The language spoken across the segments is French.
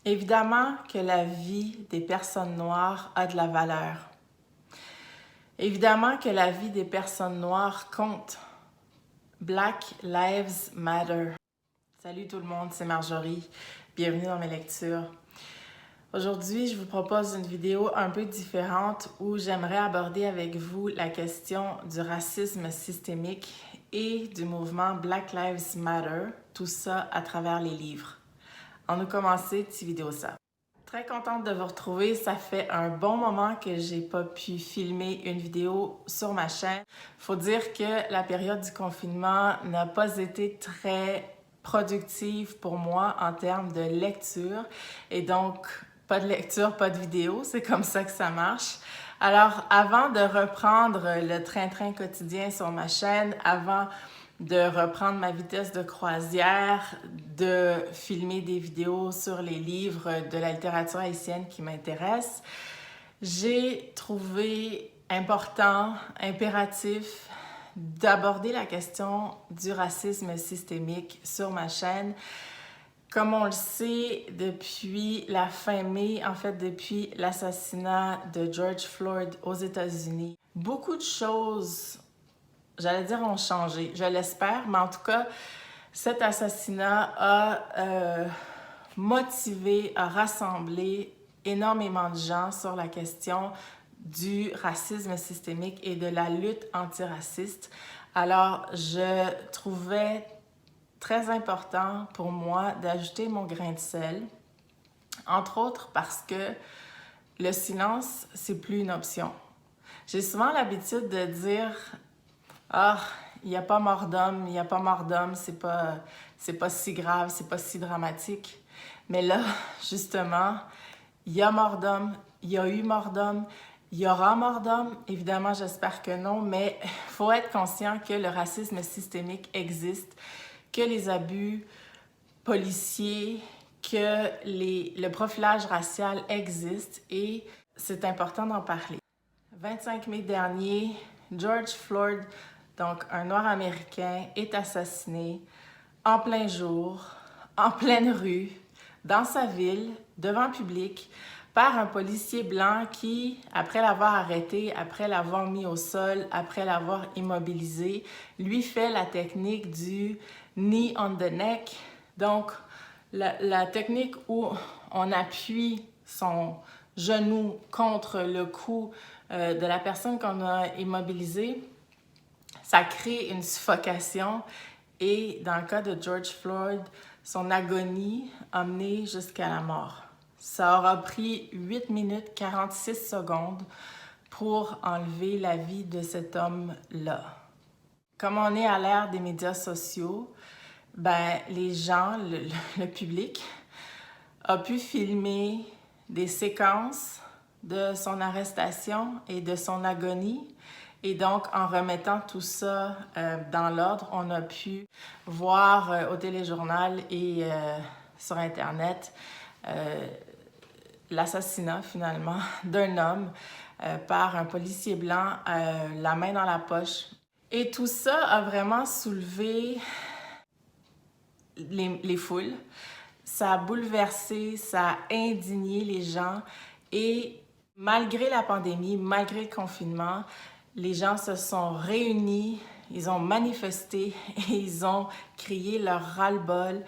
Évidemment que la vie des personnes noires a de la valeur. Évidemment que la vie des personnes noires compte. Black Lives Matter. Salut tout le monde, c'est Marjorie. Bienvenue dans mes lectures. Aujourd'hui, je vous propose une vidéo un peu différente où j'aimerais aborder avec vous la question du racisme systémique et du mouvement Black Lives Matter, tout ça à travers les livres. On a commencé, petite vidéo ça. Très contente de vous retrouver. Ça fait un bon moment que j'ai pas pu filmer une vidéo sur ma chaîne. Faut dire que la période du confinement n'a pas été très productive pour moi en termes de lecture. Et donc, pas de lecture, pas de vidéo. C'est comme ça que ça marche. Alors, avant de reprendre le train-train quotidien sur ma chaîne, avant de reprendre ma vitesse de croisière, de filmer des vidéos sur les livres de la littérature haïtienne qui m'intéressent, j'ai trouvé important, impératif d'aborder la question du racisme systémique sur ma chaîne. Comme on le sait, depuis la fin mai, en fait depuis l'assassinat de George Floyd aux États-Unis, beaucoup de choses, j'allais dire, ont changé, je l'espère, mais en tout cas, cet assassinat a motivé, a rassemblé énormément de gens sur la question du racisme systémique et de la lutte antiraciste. Alors, je trouvais très important pour moi d'ajouter mon grain de sel, entre autres parce que le silence, c'est plus une option. J'ai souvent l'habitude de dire « Ah, il n'y a pas mort d'homme, il n'y a pas mort d'homme, c'est pas si grave, c'est pas si dramatique. » Mais là, justement, il y a mort d'homme, il y a eu mort d'homme, il y aura mort d'homme. Évidemment, j'espère que non, mais il faut être conscient que le racisme systémique existe, que les abus policiers, que le profilage racial existe et c'est important d'en parler. 25 mai dernier, George Floyd, donc un Noir américain, est assassiné en plein jour, en pleine rue, dans sa ville, devant public, par un policier blanc qui, après l'avoir arrêté, après l'avoir mis au sol, après l'avoir immobilisé, lui fait la technique du knee on the neck. Donc, la technique où on appuie son genou contre le cou de la personne qu'on a immobilisée, ça crée une suffocation et dans le cas de George Floyd, son agonie a mené jusqu'à la mort. Ça aura pris 8 minutes 46 secondes pour enlever la vie de cet homme-là. Comme on est à l'ère des médias sociaux, ben, les gens, le public, a pu filmer des séquences de son arrestation et de son agonie. Et donc, en remettant tout ça dans l'ordre, on a pu voir au téléjournal et sur Internet l'assassinat, finalement, d'un homme par un policier blanc, la main dans la poche. Et tout ça a vraiment soulevé les foules. Ça a bouleversé, ça a indigné les gens et malgré la pandémie, malgré le confinement, les gens se sont réunis, ils ont manifesté et ils ont crié leur ras-le-bol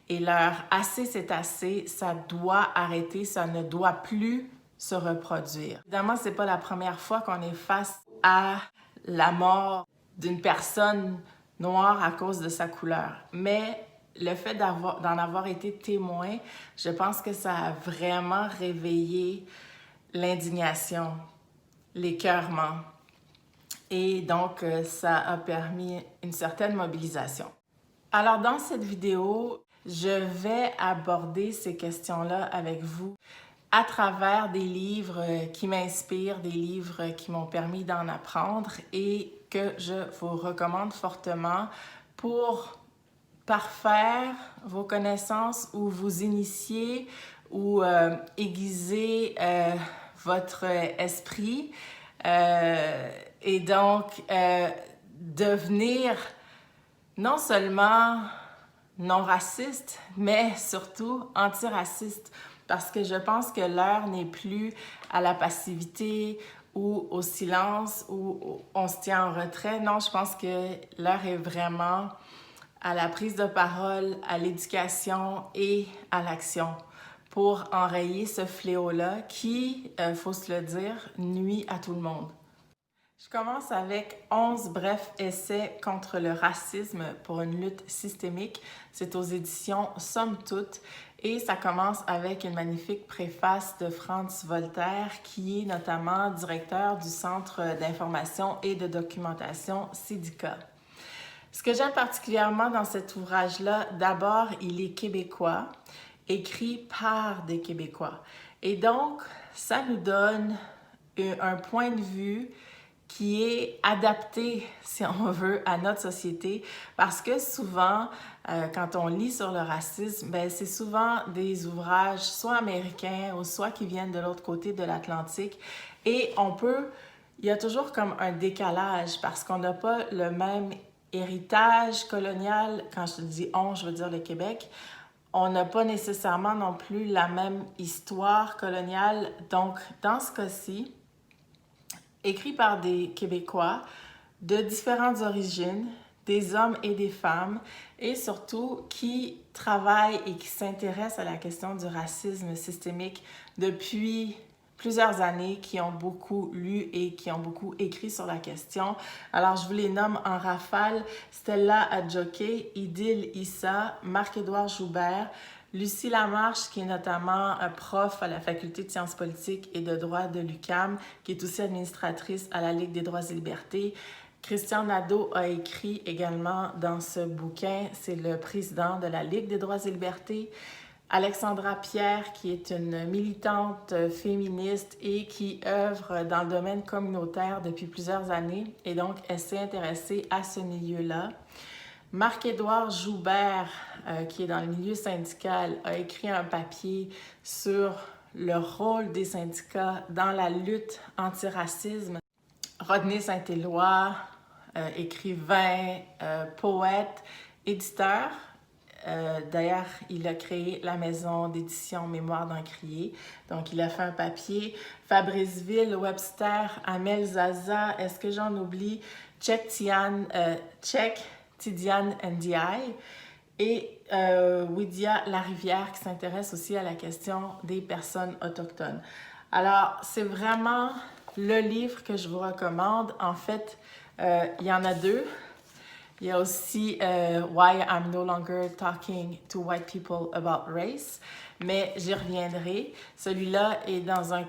et leur « assez, c'est assez », ça doit arrêter, ça ne doit plus se reproduire. Évidemment, c'est pas la première fois qu'on est face à la mort d'une personne noire à cause de sa couleur, mais le fait d'en avoir été témoin, je pense que ça a vraiment réveillé l'indignation, l'écœurement. Et donc, ça a permis une certaine mobilisation. Alors, dans cette vidéo, je vais aborder ces questions-là avec vous à travers des livres qui m'inspirent, des livres qui m'ont permis d'en apprendre et que je vous recommande fortement pour parfaire vos connaissances ou vous initier ou aiguiser votre esprit et donc devenir non seulement non raciste, mais surtout antiraciste. parce que je pense que l'heure n'est plus à la passivité ou au silence où on se tient en retrait. Non, je pense que l'heure est vraiment à la prise de parole, à l'éducation et à l'action pour enrayer ce fléau-là qui, faut se le dire, nuit à tout le monde. Je commence avec 11 brefs essais contre le racisme pour une lutte systémique. C'est aux éditions Somme Toute et ça commence avec une magnifique préface de Franz Voltaire qui est notamment directeur du Centre d'information et de documentation SIDICA. Ce que j'aime particulièrement dans cet ouvrage-là, d'abord, il est québécois, écrit par des Québécois. Et donc, ça nous donne un point de vue qui est adapté, si on veut, à notre société. Parce que souvent, quand on lit sur le racisme, ben, c'est souvent des ouvrages soit américains ou soit qui viennent de l'autre côté de l'Atlantique. Et il y a toujours comme un décalage parce qu'on n'a pas le même héritage colonial. Quand je dis on, je veux dire le Québec. On n'a pas nécessairement non plus la même histoire coloniale. Donc, dans ce cas-ci, écrit par des Québécois de différentes origines, des hommes et des femmes, et surtout qui travaillent et qui s'intéressent à la question du racisme systémique depuis plusieurs années, qui ont beaucoup lu et qui ont beaucoup écrit sur la question. Alors, je vous les nomme en rafale: Stella Adjoké, Idil Issa, Marc-Édouard Joubert, Lucie Lamarche, qui est notamment prof à la Faculté de sciences politiques et de droit de l'UQAM, qui est aussi administratrice à la Ligue des droits et libertés. Christian Nadeau a écrit également dans ce bouquin, c'est le président de la Ligue des droits et libertés. Alexandra Pierre, qui est une militante féministe et qui œuvre dans le domaine communautaire depuis plusieurs années, et donc elle s'est intéressée à ce milieu-là. Marc-Édouard Joubert, qui est dans le milieu syndical, a écrit un papier sur le rôle des syndicats dans la lutte anti-racisme. Rodney Saint-Éloi, écrivain, poète, éditeur. D'ailleurs, il a créé la maison d'édition Mémoire d'Encrier. Donc, il a fait un papier. Fabrice Ville, Webster, Amel Zaza, est-ce que j'en oublie? Cheikh Tidiane Ndiaye et Widia Larivière qui s'intéresse aussi à la question des personnes autochtones. Alors, c'est vraiment le livre que je vous recommande. En fait, il y en a deux. Il y a aussi Why I'm No Longer Talking to White People About Race, mais j'y reviendrai. Celui-là est dans un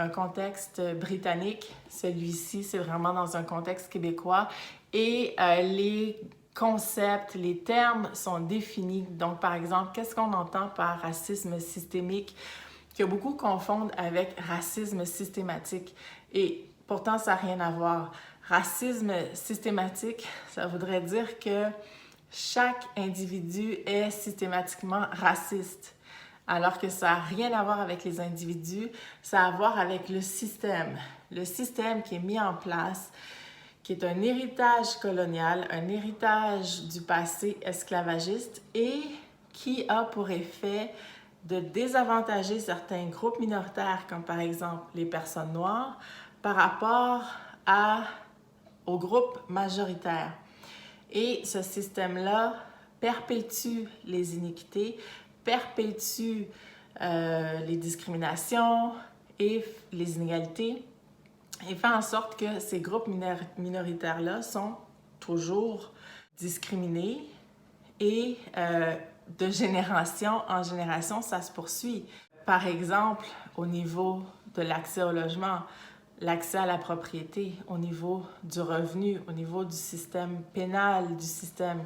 contexte britannique. Celui-ci, c'est vraiment dans un contexte québécois. Et les concepts, les termes sont définis. Donc, par exemple, qu'est-ce qu'on entend par racisme systémique, que beaucoup confondent avec racisme systématique. Et pourtant, ça n'a rien à voir. Racisme systématique, ça voudrait dire que chaque individu est systématiquement raciste, alors que ça n'a rien à voir avec les individus, ça a à voir avec le système qui est mis en place, qui est un héritage colonial, un héritage du passé esclavagiste et qui a pour effet de désavantager certains groupes minoritaires, comme par exemple les personnes noires, par rapport au groupe majoritaire. Et ce système-là perpétue les iniquités, perpétue les discriminations et les inégalités et fait en sorte que ces groupes minoritaires-là sont toujours discriminés et de génération en génération, ça se poursuit. Par exemple, au niveau de l'accès au logement, l'accès à la propriété, au niveau du revenu, au niveau du système pénal, du système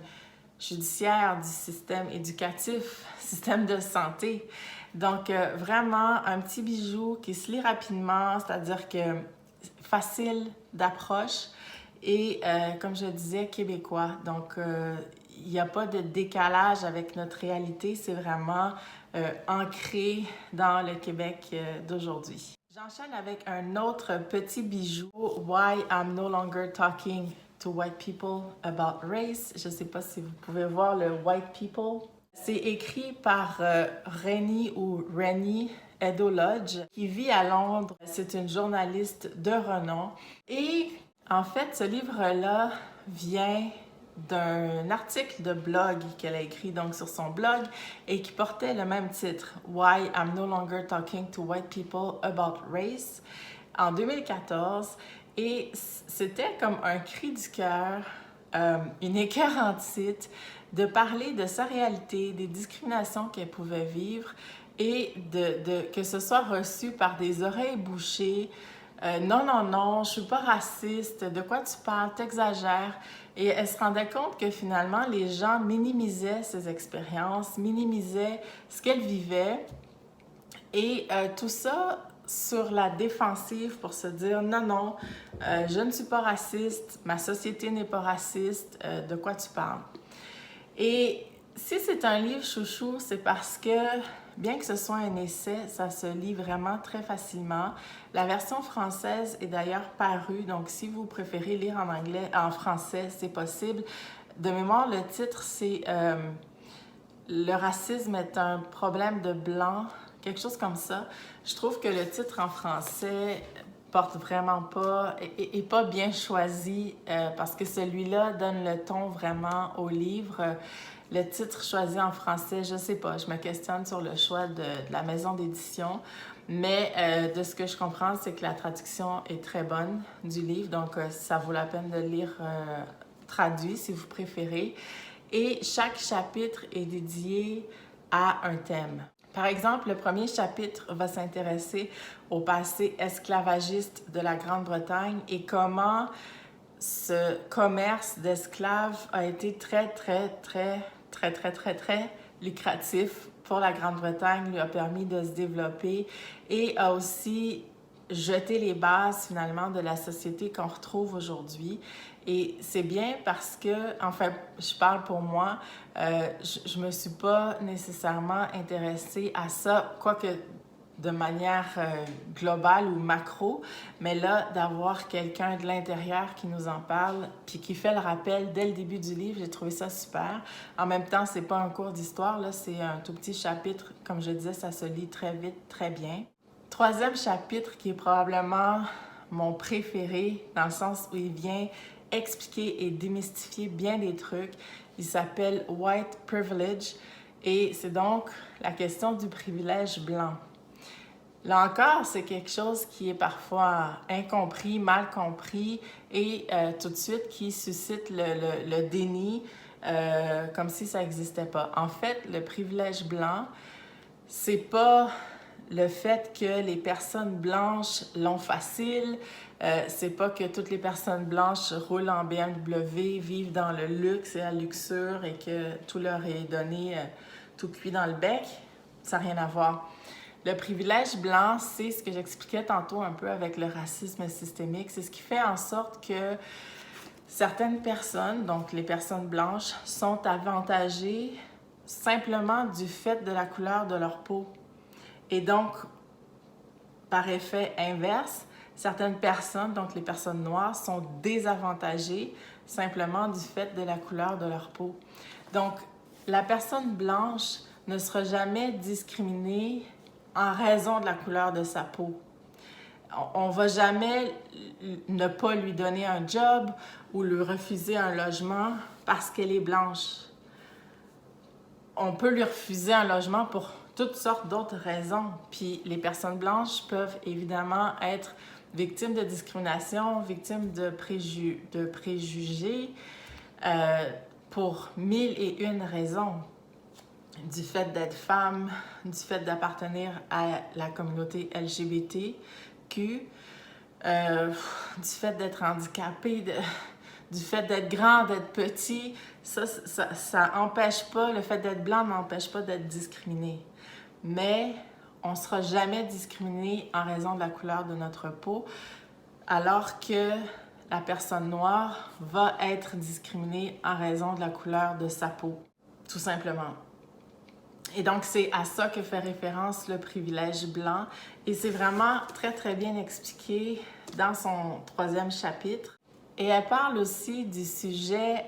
judiciaire, du système éducatif, système de santé. Donc, vraiment, un petit bijou qui se lit rapidement, c'est-à-dire que facile d'approche et, comme je disais, québécois. Donc, il n'y a pas de décalage avec notre réalité, c'est vraiment ancré dans le Québec d'aujourd'hui. J'enchaîne avec un autre petit bijou, Why I'm No Longer Talking to White People About Race. Je ne sais pas si vous pouvez voir le White People. C'est écrit par Rennie Eddo-Lodge, qui vit à Londres. C'est une journaliste de renom. Et en fait, ce livre-là vient d'un article de blog qu'elle a écrit donc sur son blog et qui portait le même titre, Why I'm No Longer Talking to White People About Race, en 2014. Et c'était comme un cri du cœur, une écœurantite de parler de sa réalité, des discriminations qu'elle pouvait vivre et que ce soit reçu par des oreilles bouchées. Non, non, non, je suis pas raciste, de quoi tu parles, t'exagères. Et elle se rendait compte que finalement, les gens minimisaient ses expériences, minimisaient ce qu'elle vivait. Et tout ça sur la défensive pour se dire non, non, je ne suis pas raciste, ma société n'est pas raciste, de quoi tu parles? Et si c'est un livre chouchou, c'est parce que, bien que ce soit un essai, ça se lit vraiment très facilement. La version française est d'ailleurs parue, donc si vous préférez lire en anglais, en français, c'est possible. De mémoire, le titre, c'est Le racisme est un problème de blanc, quelque chose comme ça. Je trouve que le titre en français porte vraiment pas, et pas bien choisi parce que celui-là donne le ton vraiment au livre. Le titre choisi en français, je sais pas, je me questionne sur le choix de la maison d'édition, mais de ce que je comprends, c'est que la traduction est très bonne du livre, donc ça vaut la peine de lire traduit si vous préférez. Et chaque chapitre est dédié à un thème. Par exemple, le premier chapitre va s'intéresser au passé esclavagiste de la Grande-Bretagne et comment ce commerce d'esclaves a été très lucratif pour la Grande-Bretagne, lui a permis de se développer et a aussi jeté les bases finalement de la société qu'on retrouve aujourd'hui. Et c'est bien parce que, enfin, je parle pour moi, je me suis pas nécessairement intéressée à ça, quoique de manière globale ou macro, mais là, d'avoir quelqu'un de l'intérieur qui nous en parle, puis qui fait le rappel dès le début du livre, j'ai trouvé ça super. En même temps, c'est pas un cours d'histoire, là, c'est un tout petit chapitre. Comme je disais, ça se lit très vite, très bien. Troisième chapitre qui est probablement mon préféré, dans le sens où il vient expliquer et démystifier bien des trucs. Il s'appelle White Privilege et c'est donc la question du privilège blanc. Là encore, c'est quelque chose qui est parfois incompris, mal compris et tout de suite qui suscite le déni comme si ça n'existait pas. En fait, le privilège blanc, c'est pas le fait que les personnes blanches l'ont facile, c'est pas que toutes les personnes blanches roulent en BMW, vivent dans le luxe et la luxure et que tout leur est donné tout cuit dans le bec. Ça n'a rien à voir. Le privilège blanc, c'est ce que j'expliquais tantôt un peu avec le racisme systémique. C'est ce qui fait en sorte que certaines personnes, donc les personnes blanches, sont avantagées simplement du fait de la couleur de leur peau. Et donc, par effet inverse, certaines personnes, donc les personnes noires, sont désavantagées simplement du fait de la couleur de leur peau. Donc, la personne blanche ne sera jamais discriminée en raison de la couleur de sa peau. On ne va jamais ne pas lui donner un job ou lui refuser un logement parce qu'elle est blanche. On peut lui refuser un logement pour toutes sortes d'autres raisons. Puis les personnes blanches peuvent évidemment être victimes de discrimination, victimes de préjugés pour 1001 raisons. Du fait d'être femme, du fait d'appartenir à la communauté LGBTQ, du fait d'être handicapé, du fait d'être grand, d'être petit, ça n'empêche pas, le fait d'être blanc n'empêche pas d'être discriminé. Mais on ne sera jamais discriminé en raison de la couleur de notre peau, alors que la personne noire va être discriminée en raison de la couleur de sa peau, tout simplement. Et donc, c'est à ça que fait référence le privilège blanc. Et c'est vraiment très bien expliqué dans son troisième chapitre. Et elle parle aussi du sujet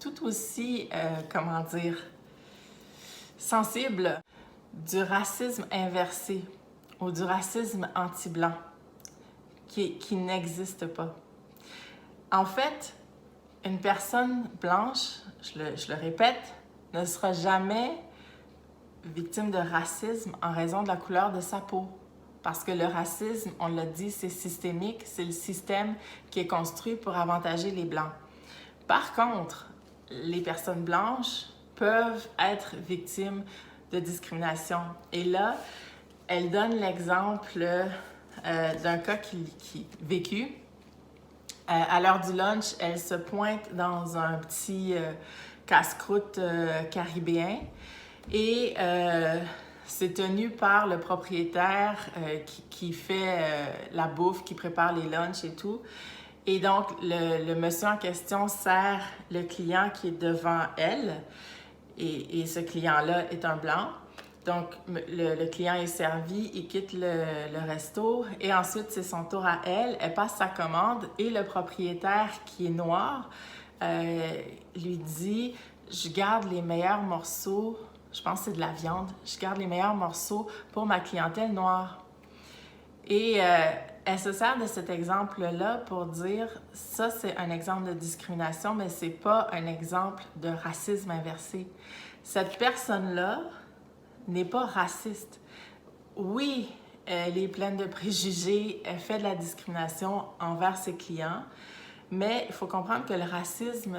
tout aussi, comment dire, sensible du racisme inversé ou du racisme anti-blanc qui n'existe pas. En fait, une personne blanche, je le répète, ne sera jamais victime de racisme en raison de la couleur de sa peau. Parce que le racisme, on l'a dit, c'est systémique, c'est le système qui est construit pour avantager les Blancs. Par contre, les personnes blanches peuvent être victimes de discrimination. Et là, elle donne l'exemple d'un cas qui vécu. À l'heure du lunch, elle se pointe dans un petit casse-croûte caribéen et c'est tenu par le propriétaire qui fait la bouffe, qui prépare les lunchs et tout. Et donc, le monsieur en question sert le client qui est devant elle. Et ce client-là est un blanc. Donc, le client est servi, il quitte le resto et ensuite, c'est son tour à elle. Elle passe sa commande et le propriétaire qui est noir lui dit « Je garde les meilleurs morceaux, je pense que c'est de la viande, je garde les meilleurs morceaux pour ma clientèle noire. » Et elle se sert de cet exemple-là pour dire « Ça, c'est un exemple de discrimination, mais c'est pas un exemple de racisme inversé. » Cette personne-là n'est pas raciste. Oui, elle est pleine de préjugés, elle fait de la discrimination envers ses clients, mais il faut comprendre que le racisme,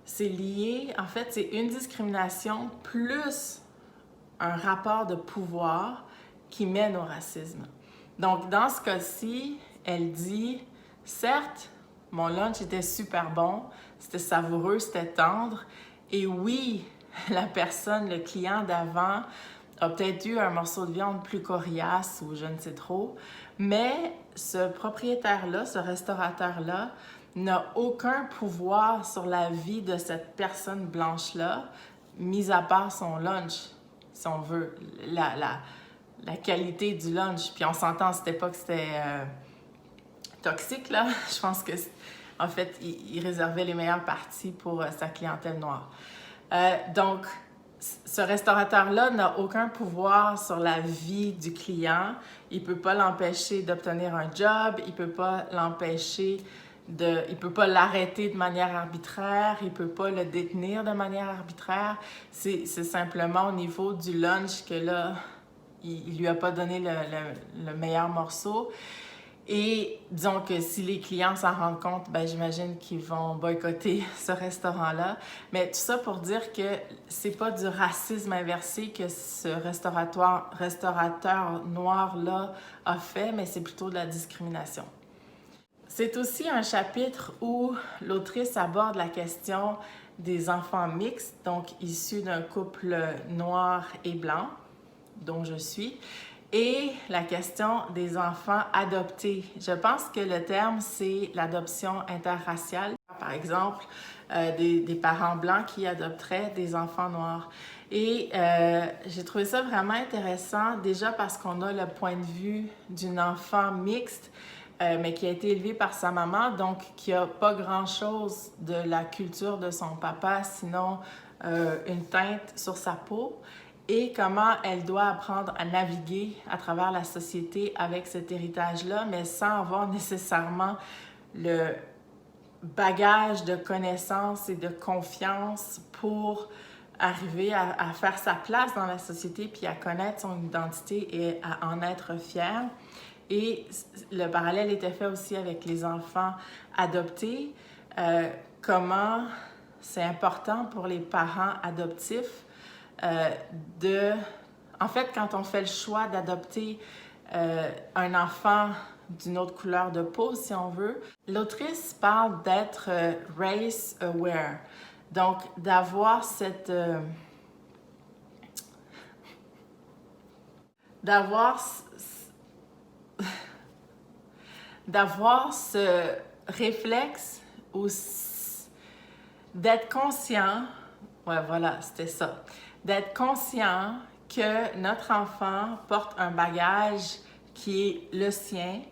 c'est lié, en fait, c'est une discrimination plus un rapport de pouvoir qui mène au racisme. Donc, dans ce cas-ci, elle dit, certes, mon lunch était super bon, c'était savoureux, c'était tendre, et oui, la personne, le client d'avant, a peut-être eu un morceau de viande plus coriace ou je ne sais trop, mais ce propriétaire-là, ce restaurateur-là, n'a aucun pouvoir sur la vie de cette personne blanche-là, mis à part son lunch, si on veut, la qualité du lunch. Puis on s'entend, c'était pas que c'était toxique, là. Je pense que, en fait, il réservait les meilleures parties pour sa clientèle noire. Donc, ce restaurateur-là n'a aucun pouvoir sur la vie du client. Il ne peut pas l'empêcher d'obtenir un job, il ne peut pas l'empêcher il peut pas l'arrêter de manière arbitraire, il ne peut pas le détenir de manière arbitraire. C'est simplement au niveau du lunch que là, il lui a pas donné le meilleur morceau. Et disons que si les clients s'en rendent compte, ben j'imagine qu'ils vont boycotter ce restaurant-là. Mais tout ça pour dire que c'est pas du racisme inversé que ce restaurateur noir-là a fait, mais c'est plutôt de la discrimination. C'est aussi un chapitre où l'autrice aborde la question des enfants mixtes, donc issus d'un couple noir et blanc, dont je suis, et la question des enfants adoptés. Je pense que le terme, c'est l'adoption interraciale. Par exemple, des parents blancs qui adopteraient des enfants noirs. Et j'ai trouvé ça vraiment intéressant, déjà parce qu'on a le point de vue d'une enfant mixte, mais qui a été élevée par sa maman, donc qui n'a pas grand-chose de la culture de son papa, sinon une teinte sur sa peau, et comment elle doit apprendre à naviguer à travers la société avec cet héritage-là, mais sans avoir nécessairement le bagage de connaissances et de confiance pour arriver à faire sa place dans la société, puis à connaître son identité et à en être fière. Et le parallèle était fait aussi avec les enfants adoptés, comment c'est important pour les parents adoptifs en fait, quand on fait le choix d'adopter un enfant d'une autre couleur de peau, si on veut, l'autrice parle d'être race aware, donc d'avoir cette... d'avoir ce réflexe ou d'être conscient, ouais voilà, c'était ça, d'être conscient que notre enfant porte un bagage qui est le sien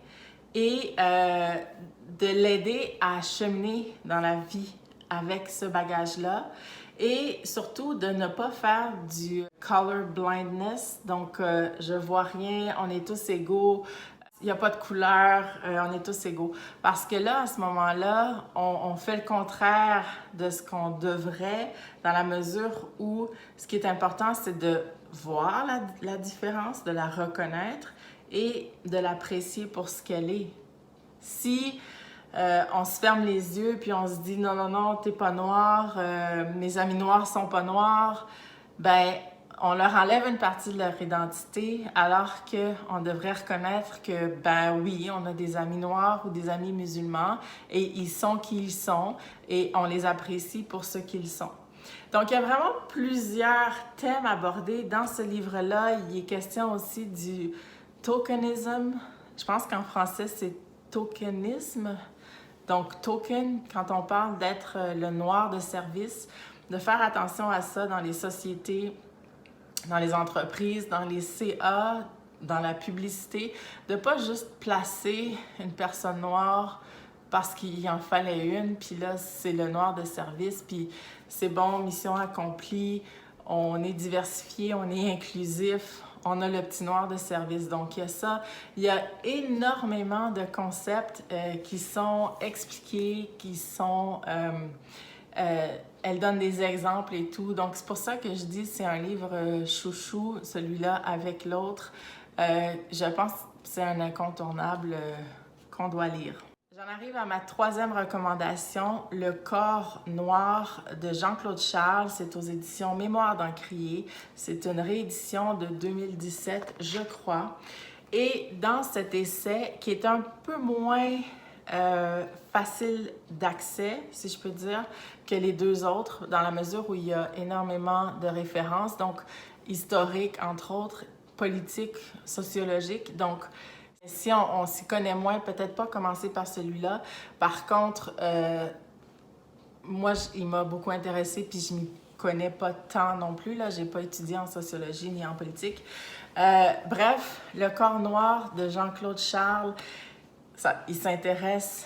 et de l'aider à cheminer dans la vie avec ce bagage-là Et surtout de ne pas faire du color blindness, donc je vois rien, on est tous égaux, il n'y a pas de couleur, on est tous égaux. Parce que là, à ce moment-là, on fait le contraire de ce qu'on devrait, dans la mesure où ce qui est important, c'est de voir la différence, de la reconnaître et de l'apprécier pour ce qu'elle est. Si on se ferme les yeux puis on se dit non, non, non, t'es pas noir, mes amis noirs sont pas noirs, ben on leur enlève une partie de leur identité alors qu'on devrait reconnaître que, ben oui, on a des amis noirs ou des amis musulmans et ils sont qui ils sont et on les apprécie pour ce qu'ils sont. Donc, il y a vraiment plusieurs thèmes abordés dans ce livre-là. Il est question aussi du tokenism. Je pense qu'en français, c'est tokenisme. Donc, token, quand on parle d'être le noir de service, de faire attention à ça dans les sociétés, dans les entreprises, dans les CA, dans la publicité, de ne pas juste placer une personne noire parce qu'il en fallait une, puis là, c'est le noir de service, puis c'est bon, mission accomplie, on est diversifié, on est inclusif, on a le petit noir de service. Donc, il y a ça. Il y a énormément de concepts qui sont expliqués, qui sont... elle donne des exemples et tout. Donc, c'est pour ça que je dis c'est un livre chouchou, celui-là avec l'autre. Je pense que c'est un incontournable qu'on doit lire. J'en arrive à ma troisième recommandation, Le corps noir de Jean-Claude Charles. C'est aux éditions Mémoire d'Encrier. C'est une réédition de 2017, je crois. Et dans cet essai, qui est un peu moins facile d'accès, si je peux dire, que les deux autres, dans la mesure où il y a énormément de références, donc historiques, entre autres, politiques, sociologiques. Donc, si on s'y connaît moins, peut-être pas commencer par celui-là. Par contre, moi, il m'a beaucoup intéressée, puis je m'y connais pas tant non plus. Là, j'ai pas étudié en sociologie ni en politique. Bref, Le corps noir de Jean-Claude Charles, ça, il s'intéresse,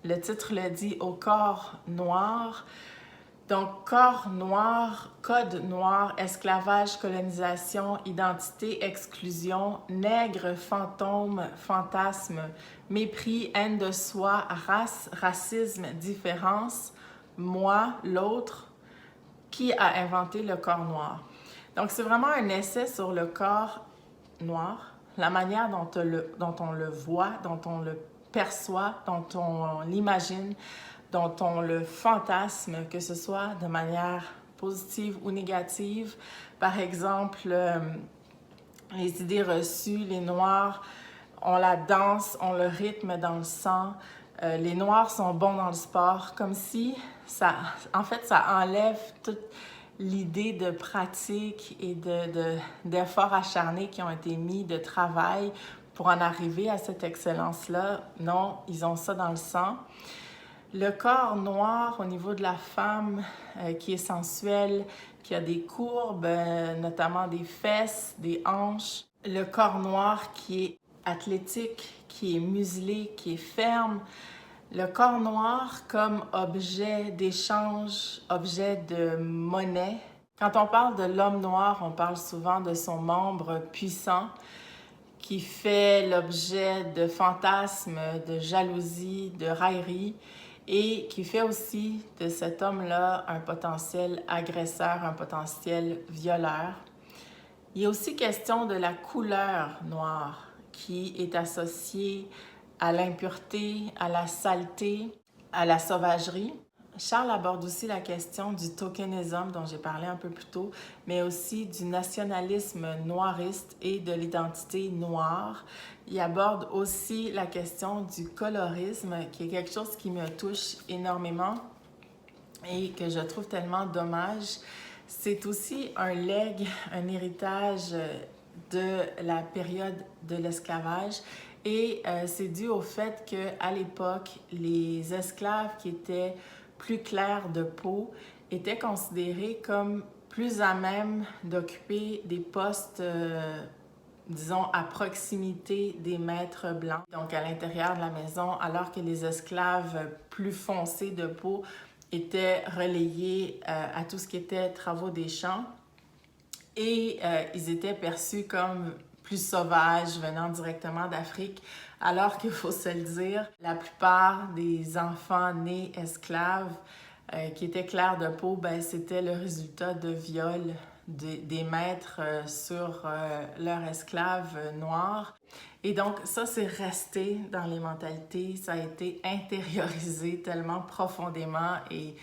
le titre le dit, au corps noir. Donc, corps noir, code noir, esclavage, colonisation, identité, exclusion, nègre, fantôme, fantasme, mépris, haine de soi, race, racisme, différence, moi, l'autre, qui a inventé le corps noir. Donc, c'est vraiment un essai sur le corps noir, la manière dont on le voit, dont on le perçoit, dont on l'imagine, dont on le fantasme, que ce soit de manière positive ou négative. Par exemple, les idées reçues, les Noirs ont la danse, ont le rythme dans le sang. Les Noirs sont bons dans le sport, comme si ça, en fait, ça enlève toute l'idée de pratique et d'efforts acharnés qui ont été mis, de travail pour en arriver à cette excellence-là. Non, ils ont ça dans le sang. Le corps noir au niveau de la femme qui est sensuelle, qui a des courbes, notamment des fesses, des hanches. Le corps noir qui est athlétique, qui est muselé, qui est ferme. Le corps noir comme objet d'échange, objet de monnaie. Quand on parle de l'homme noir, on parle souvent de son membre puissant qui fait l'objet de fantasmes, de jalousie, de raillerie et qui fait aussi de cet homme-là un potentiel agresseur, un potentiel violeur. Il y a aussi question de la couleur noire qui est associée à l'impureté, à la saleté, à la sauvagerie. Charles aborde aussi la question du tokenisme dont j'ai parlé un peu plus tôt, mais aussi du nationalisme noiriste et de l'identité noire. Il aborde aussi la question du colorisme, qui est quelque chose qui me touche énormément et que je trouve tellement dommage. C'est aussi un legs, un héritage de la période de l'esclavage. Et c'est dû au fait qu'à l'époque, les esclaves qui étaient plus clairs de peau étaient considérés comme plus à même d'occuper des postes, disons, à proximité des maîtres blancs, donc à l'intérieur de la maison, alors que les esclaves plus foncés de peau étaient relayés à tout ce qui était travaux des champs et ils étaient perçus comme plus sauvages venant directement d'Afrique, alors qu'il faut se le dire, la plupart des enfants nés esclaves qui étaient clairs de peau, ben, c'était le résultat de viols des maîtres sur leurs esclaves noirs. Et donc, ça, c'est resté dans les mentalités, ça a été intériorisé tellement profondément et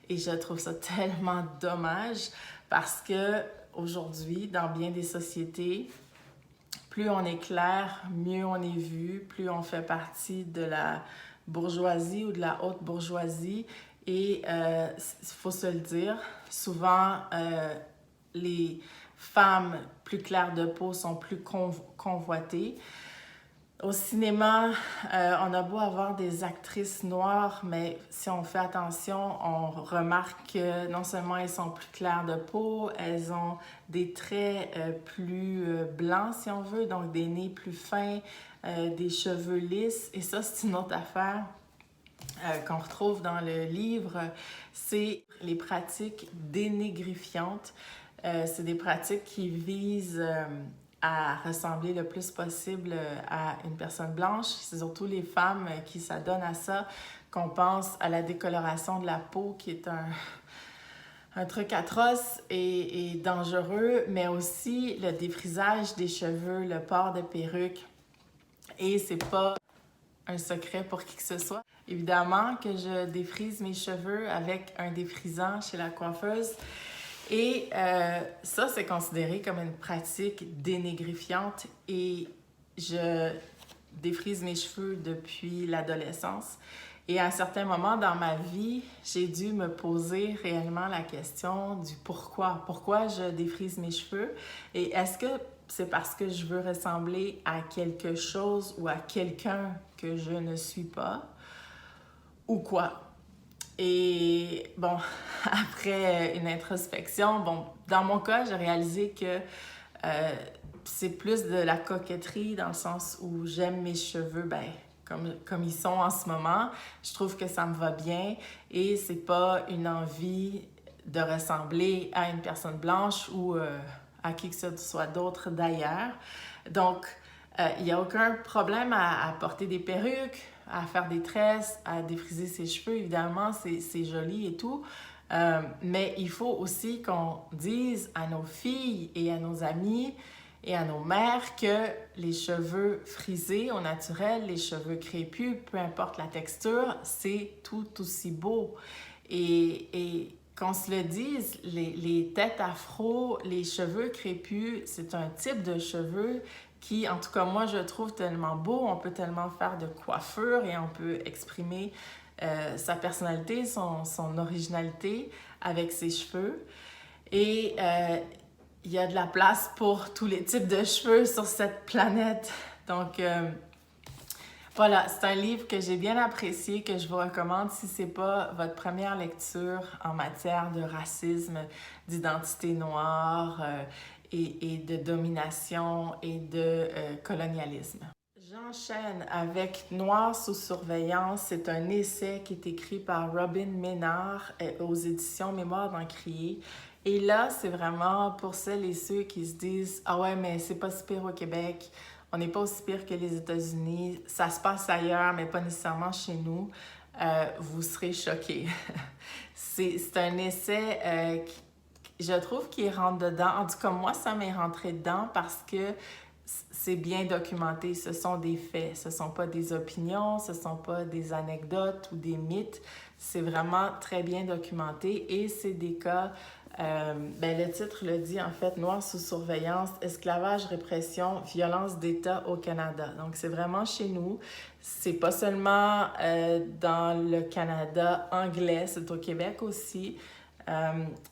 je trouve ça tellement dommage parce que aujourd'hui, dans bien des sociétés, plus on est clair, mieux on est vu, plus on fait partie de la bourgeoisie ou de la haute bourgeoisie. Et il faut se le dire, souvent, les femmes plus claires de peau sont plus convoitées. Au cinéma, on a beau avoir des actrices noires, mais si on fait attention, on remarque que non seulement elles sont plus claires de peau, elles ont des traits plus blancs, si on veut, donc des nez plus fins, des cheveux lisses. Et ça, c'est une autre affaire qu'on retrouve dans le livre, c'est les pratiques dénégrifiantes. C'est des pratiques qui visent à ressembler le plus possible à une personne blanche. C'est surtout les femmes qui s'adonnent à ça, qu'on pense à la décoloration de la peau, qui est un truc atroce et dangereux, mais aussi le défrisage des cheveux, le port de perruques. Et c'est pas un secret pour qui que ce soit. Évidemment que je défrise mes cheveux avec un défrisant chez la coiffeuse. Et ça, c'est considéré comme une pratique dénégrifiante et je défrise mes cheveux depuis l'adolescence. Et à un certain moment dans ma vie, j'ai dû me poser réellement la question du pourquoi. Pourquoi je défrise mes cheveux? Et est-ce que c'est parce que je veux ressembler à quelque chose ou à quelqu'un que je ne suis pas? Ou quoi? Et bon, après une introspection, bon, dans mon cas, j'ai réalisé que c'est plus de la coquetterie dans le sens où j'aime mes cheveux, ben, comme ils sont en ce moment. Je trouve que ça me va bien et c'est pas une envie de ressembler à une personne blanche ou à qui que ce soit d'autre d'ailleurs. Donc, il n'y a aucun problème à porter des perruques, à faire des tresses, à défriser ses cheveux. Évidemment, c'est joli et tout. Mais il faut aussi qu'on dise à nos filles et à nos amis et à nos mères que les cheveux frisés au naturel, les cheveux crépus, peu importe la texture, c'est tout aussi beau. Et qu'on se le dise, les têtes afro, les cheveux crépus, c'est un type de cheveux qui, en tout cas, moi, je trouve tellement beau. On peut tellement faire de coiffure et on peut exprimer sa personnalité, son originalité avec ses cheveux. Et il y a de la place pour tous les types de cheveux sur cette planète. Donc, voilà, c'est un livre que j'ai bien apprécié, que je vous recommande si c'est pas votre première lecture en matière de racisme, d'identité noire et de domination et de colonialisme. J'enchaîne avec Noir sous surveillance. C'est un essai qui est écrit par Robin Ménard aux éditions Mémoire d'Encrier. Et là, c'est vraiment pour celles et ceux qui se disent « Ah ouais, mais c'est pas si pire au Québec. On n'est pas aussi pire que les États-Unis. Ça se passe ailleurs, mais pas nécessairement chez nous. » Vous serez choqués. C'est un essai je trouve qu'il rentre dedans. En tout cas, moi, ça m'est rentré dedans parce que c'est bien documenté. Ce sont des faits. Ce ne sont pas des opinions, ce ne sont pas des anecdotes ou des mythes. C'est vraiment très bien documenté et c'est des cas... le titre le dit en fait, Noir sous surveillance, esclavage, répression, violence d'État au Canada. Donc c'est vraiment chez nous. C'est pas seulement dans le Canada anglais, c'est au Québec aussi.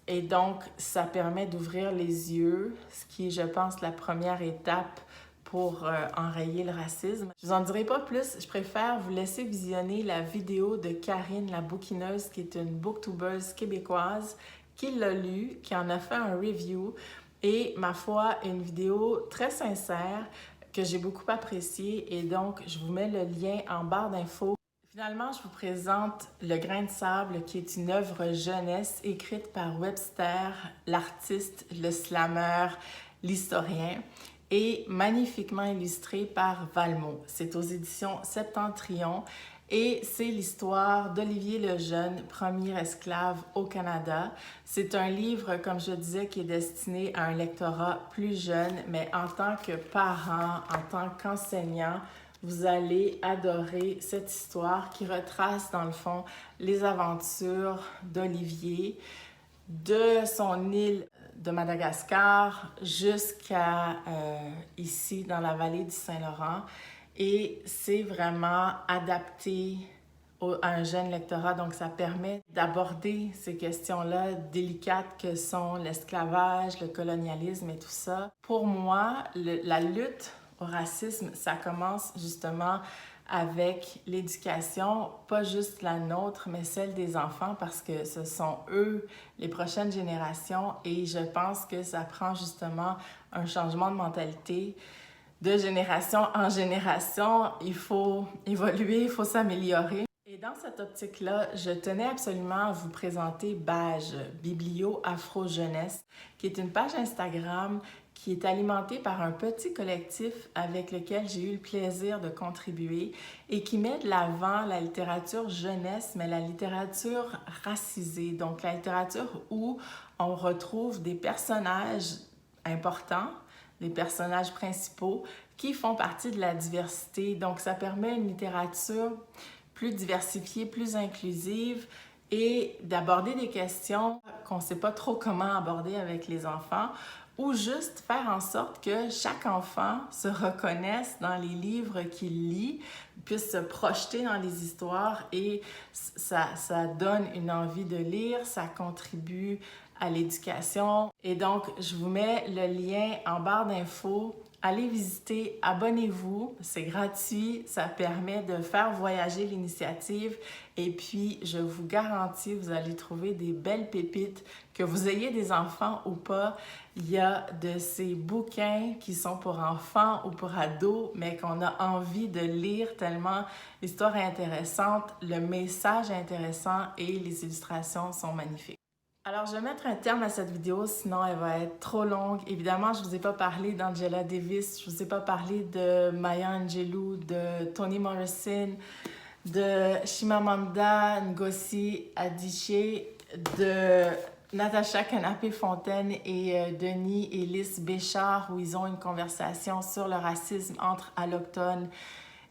Et donc ça permet d'ouvrir les yeux, ce qui est, je pense, la première étape pour enrayer le racisme. Je vous en dirai pas plus, je préfère vous laisser visionner la vidéo de Karine la bouquineuse, qui est une booktubeuse québécoise, qui l'a lu, qui en a fait un review et, ma foi, une vidéo très sincère que j'ai beaucoup appréciée et donc je vous mets le lien en barre d'infos. Finalement, je vous présente Le Grain de sable, qui est une œuvre jeunesse écrite par Webster, l'artiste, le slammer, l'historien, et magnifiquement illustrée par Valmont. C'est aux éditions Septentrion et c'est l'histoire d'Olivier Lejeune, premier esclave au Canada. C'est un livre, comme je disais, qui est destiné à un lectorat plus jeune, mais en tant que parent, en tant qu'enseignant, vous allez adorer cette histoire qui retrace, dans le fond, les aventures d'Olivier, de son île de Madagascar jusqu'à ici, dans la vallée du Saint-Laurent. Et c'est vraiment adapté à un jeune lectorat, donc ça permet d'aborder ces questions-là délicates que sont l'esclavage, le colonialisme et tout ça. Pour moi, la lutte au racisme, ça commence justement avec l'éducation, pas juste la nôtre, mais celle des enfants, parce que ce sont eux les prochaines générations et je pense que ça prend justement un changement de mentalité de génération en génération. Il faut évoluer, il faut s'améliorer. Et dans cette optique-là, je tenais absolument à vous présenter Bage, Biblio Afro Jeunesse, qui est une page Instagram qui est alimentée par un petit collectif avec lequel j'ai eu le plaisir de contribuer et qui met de l'avant la littérature jeunesse, mais la littérature racisée, donc la littérature où on retrouve des personnages importants, les personnages principaux qui font partie de la diversité. Donc, ça permet une littérature plus diversifiée, plus inclusive et d'aborder des questions qu'on ne sait pas trop comment aborder avec les enfants ou juste faire en sorte que chaque enfant se reconnaisse dans les livres qu'il lit, puisse se projeter dans les histoires et ça donne une envie de lire, ça contribue à l'éducation. Et donc, je vous mets le lien en barre d'infos. Allez visiter, abonnez-vous, c'est gratuit, ça permet de faire voyager l'initiative et puis je vous garantis, vous allez trouver des belles pépites, que vous ayez des enfants ou pas. Il y a de ces bouquins qui sont pour enfants ou pour ados, mais qu'on a envie de lire tellement l'histoire est intéressante, le message est intéressant et les illustrations sont magnifiques. Alors, je vais mettre un terme à cette vidéo, sinon elle va être trop longue. Évidemment, je ne vous ai pas parlé d'Angela Davis, je ne vous ai pas parlé de Maya Angelou, de Toni Morrison, de Chimamanda Ngozi Adichie, de Natacha Canapé-Fontaine et Denis et Lys Béchard, où ils ont une conversation sur le racisme entre allochtones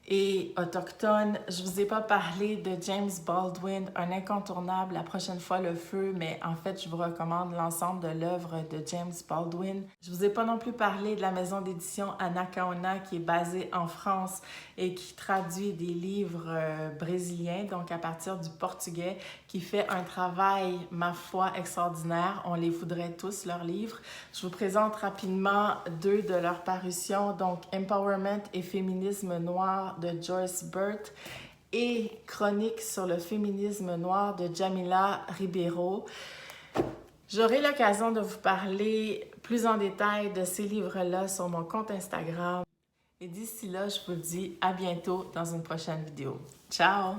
et autochtone. Je vous ai pas parlé de James Baldwin, un incontournable, La prochaine fois le feu, mais en fait, je vous recommande l'ensemble de l'œuvre de James Baldwin. Je vous ai pas non plus parlé de la maison d'édition Anacaona, qui est basée en France et qui traduit des livres brésiliens, donc à partir du portugais, qui fait un travail, ma foi, extraordinaire. On les voudrait tous, leurs livres. Je vous présente rapidement deux de leurs parutions, donc Empowerment et féminisme noir de Joyce Burt et Chronique sur le féminisme noir de Jamila Ribeiro. J'aurai l'occasion de vous parler plus en détail de ces livres-là sur mon compte Instagram. Et d'ici là, je vous dis à bientôt dans une prochaine vidéo. Ciao!